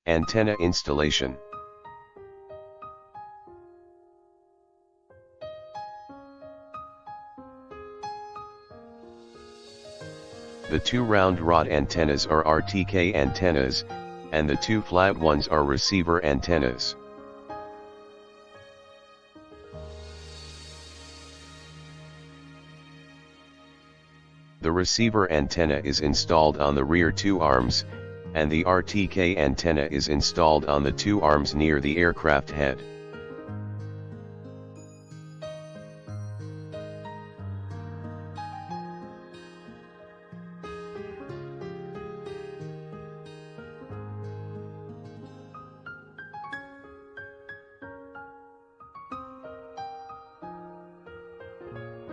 Antenna installation. The two round rod antennas are RTK antennas, and the two flat ones are receiver antennas. The receiver antenna is installed on the rear two arms, and the RTK antenna is installed on the two arms near the aircraft head.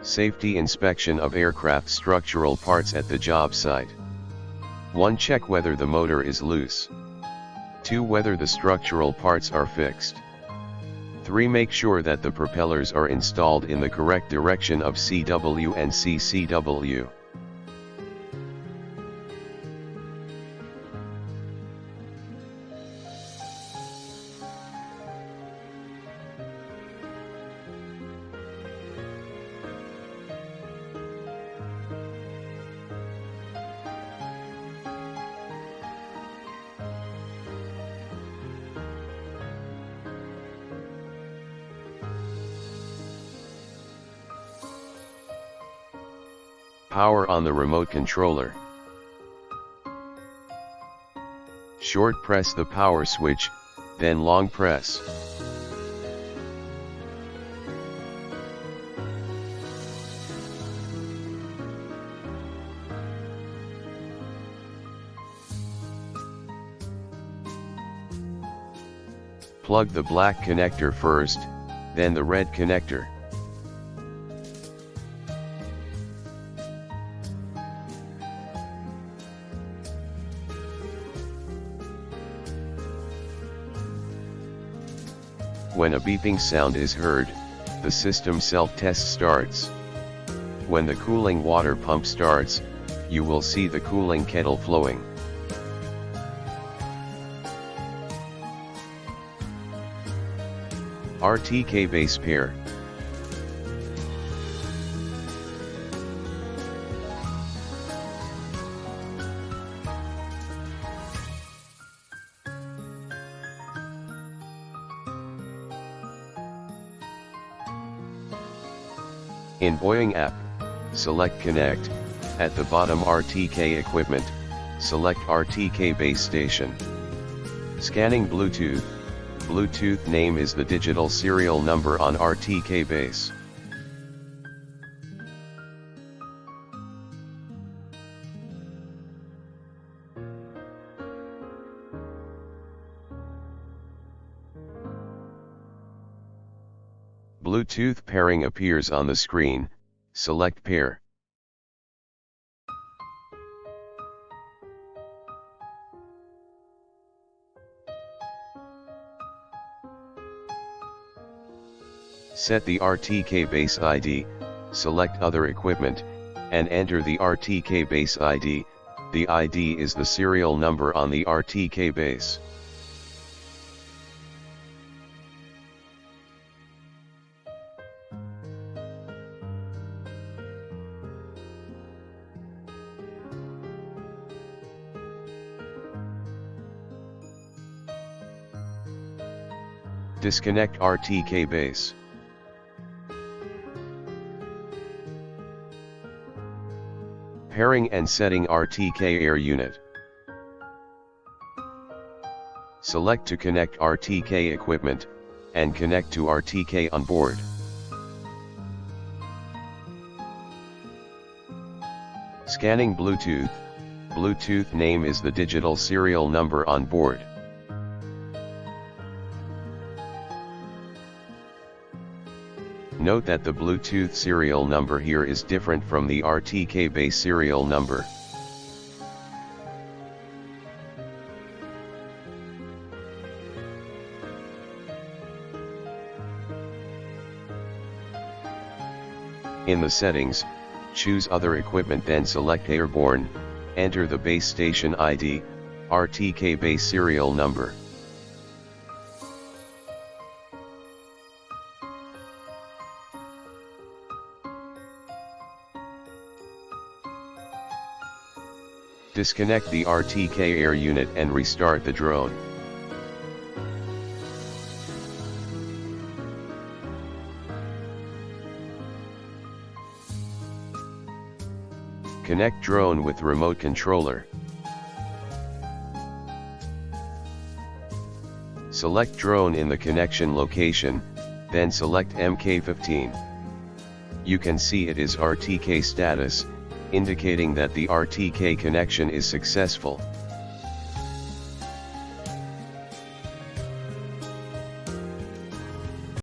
Safety inspection of aircraft structural parts at the job site. 1. Check whether the motor is loose. 2. Whether the structural parts are fixed. 3. Make sure that the propellers are installed in the correct direction of CW and CCW. Power on the remote controller. Short press the power switch, then long press. Plug the black connector first, then the red connector. When a beeping sound is heard, the system self-test starts. When the cooling water pump starts, you will see the cooling kettle flowing. RTK base pair. In Boeing app, select Connect, at the bottom RTK equipment, select RTK base station. Scanning Bluetooth, Bluetooth name is the digital serial number on RTK base. Bluetooth pairing appears on the screen, select pair. Set the RTK base ID, select other equipment, and enter the RTK base ID. The ID is the serial number on the RTK base. Disconnect RTK base. Pairing and setting RTK air unit. Select to connect RTK equipment, and connect to RTK on board. Scanning Bluetooth. Bluetooth name is the digital serial number on board. Note that the Bluetooth serial number here is different from the RTK base serial number. In the settings, choose other equipment, then select airborne, enter the base station ID, RTK base serial number. Disconnect the RTK air unit and restart the drone. Connect drone with remote controller. Select drone in the connection location, then select MK15. You can see it is RTK status, indicating that the RTK connection is successful.